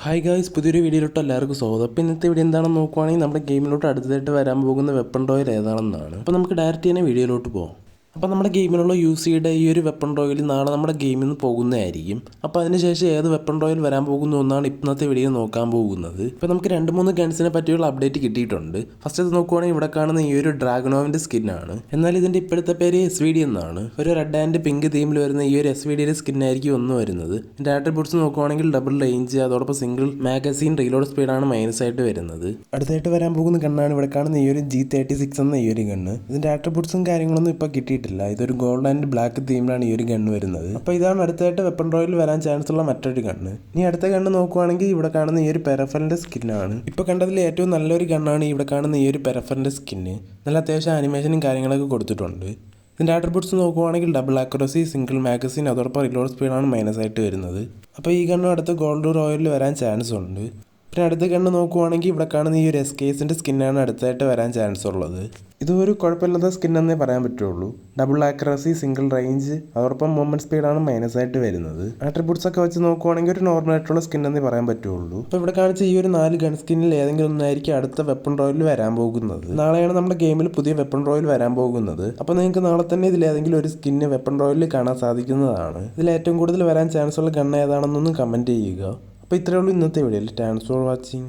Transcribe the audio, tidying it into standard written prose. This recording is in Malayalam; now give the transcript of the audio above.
ഹായ് ഗായ്സ്, പുതിയൊരു വീഡിയോയിലോട്ട് എല്ലാവർക്കും സ്വാഗതം. അപ്പോൾ ഇന്നത്തെ വീഡിയോ എന്താണെന്ന് നോക്കുവാണെങ്കിൽ നമ്മുടെ ഗെയിമിലോട്ട് അടുത്തതായിട്ട് വരാൻ പോകുന്ന വെപ്പൺ റോയൽ ഏതാണെന്നാണ്. അപ്പോൾ നമുക്ക് ഡയറക്റ്റ് തന്നെ വീഡിയോയിലോട്ട് പോകാം. അപ്പോൾ നമ്മുടെ ഗെയിമിലുള്ള യൂസിയുടെ ഈ ഒരു വെപ്പൺ റോയൽ നാളെ നമ്മുടെ ഗെയിമിൽ നിന്ന് പോകുന്നതായിരിക്കും. അപ്പോൾ അതിനുശേഷം ഏത് വെപ്പൺ റോയൽ വരാൻ പോകുന്നു എന്നാണ് ഇന്നത്തെ വീഡിയോ നോക്കാൻ പോകുന്നത്. ഇപ്പോൾ നമുക്ക് 2-3 ഗൺസിനെ പറ്റിയുള്ള അപ്ഡേറ്റ് കിട്ടിയിട്ടുണ്ട്. ഫസ്റ്റ് അത് നോക്കുവാണെങ്കിൽ ഇവിടെ കാണുന്ന ഈ ഒരു ഡ്രാഗണോവിൻ്റെ സ്കിന്നാണ്. എന്നാൽ ഇതിൻ്റെ ഇപ്പോഴത്തെ പേര് SVD എന്നാണ്. ഒരു റെഡ് ആൻഡ് പിങ്ക് തീമിൽ വരുന്ന ഈ ഒരു SVDയുടെ സ്കിന്നായിരിക്കും ഒന്ന് വരുന്നത്. ഇതിൻ്റെ ആട്രിബ്യൂട്ട്സ് നോക്കുവാണെങ്കിൽ ഡബിൾ റേഞ്ച്, അതോടൊപ്പം സിംഗിൾ മാഗസീൻ റീലോഡ് സ്പീഡാണ് മൈനസ് ആയിട്ട് വരുന്നത്. അടുത്തായിട്ട് വരാൻ പോകുന്ന ഗണ്ണാണ് ഇവിടെ കാണുന്ന ഈ ഒരു G36 എന്ന ഈ ഒരു ഗണ്ണ്. ഇതിൻ്റെ ആട്രിബ്യൂട്ട്സും കാര്യങ്ങളൊന്നും ഇപ്പോൾ കിട്ടിയിട്ടില്ല. ഇതൊരു ഗോൾഡ് ആൻഡ് ബ്ലാക്ക് തീമിലാണ് ഈ ഒരു ഗണ്ണ് വരുന്നത്. അപ്പോൾ ഇതാണ് അടുത്തായിട്ട് വെപ്പൺ റോയൽ വരാൻ ചാൻസ് ഉള്ള മറ്റൊരു ഗണ്ണ്. ഇനി അടുത്ത ഗണ്ണ് നോക്കുവാണെങ്കിൽ ഇവിടെ കാണുന്ന ഈ ഒരു പെരഫലിൻ്റെ സ്കിന്നാണ്. ഇപ്പോൾ കണ്ടതിൽ ഏറ്റവും നല്ലൊരു ഗണ്ണാണ് ഇവിടെ കാണുന്ന ഈ ഒരു പെരഫലിൻ്റെ സ്കിന്ന്. നല്ല അത്യാവശ്യം ആനിമേഷനും കാര്യങ്ങളൊക്കെ കൊടുത്തിട്ടുണ്ട്. ഇതിൻ്റെ ആട്രിബ്യൂട്ട്സ് നോക്കുവാണെങ്കിൽ ഡബിൾ ആക്യുറസി, സിംഗിൾ മാഗസീൻ, അതോടൊപ്പം റിലോഡ് സ്പീഡാണ് മൈനസ് ആയിട്ട് വരുന്നത്. അപ്പോൾ ഈ ഗണ്ണും അടുത്ത് ഗോൾഡ് റോയലിൽ വരാൻ ചാൻസ് ഉണ്ട്. പിന്നെ അടുത്ത ഗണ്ണ് നോക്കുവാണെങ്കിൽ ഇവിടെ കാണുന്ന ഈ ഒരു SKSൻ്റെ സ്കിന്നാണ് അടുത്തായിട്ട് വരാൻ ചാൻസ് ഉള്ളത്. ഇതൊരു കുഴപ്പമില്ലാത്ത സ്കിന്നെന്നേ പറയാൻ പറ്റുള്ളൂ. ഡബിൾ ആക്യുറസി, സിംഗിൾ റേഞ്ച്, അതോടൊപ്പം മൂവ്മെൻറ്റ് സ്പീഡാണ് മൈനസ് ആയിട്ട് വരുന്നത്. ആട്രിബ്യൂട്ട്സ് ഒക്കെ വെച്ച് നോക്കുവാണെങ്കിൽ ഒരു നോർമൽ ആയിട്ടുള്ള സ്കിന്നെന്നേ പറയാൻ പറ്റുള്ളൂ. അപ്പോൾ ഇവിടെ കാണിച്ച ഈ ഒരു 4 ഗൺ സ്കിന്നിൽ ഏതെങ്കിലും ഒന്നായിരിക്കും അടുത്ത വെപ്പൺ റോയൽ വരാൻ പോകുന്നത്. നാളെയാണ് നമ്മുടെ ഗെയിമിൽ പുതിയ വെപ്പൺ റോയൽ വരാൻ പോകുന്നത്. അപ്പോൾ നിങ്ങൾക്ക് നാളെ തന്നെ ഇതിൽ ഏതെങ്കിലും ഒരു സ്കിന്ന് വെപ്പൺ റോയലിൽ കാണാൻ സാധിക്കുന്നതാണ്. ഇതിൽ ഏറ്റവും കൂടുതൽ വരാൻ ചാൻസ് ഉള്ള ഗൺ ഏതാണെന്നൊന്ന് കമൻറ്റ് ചെയ്യുക. അപ്പോൾ ഇത്രയേ ഉള്ളൂ ഇന്നത്തെ വീഡിയോയിൽ. Thanks for watching.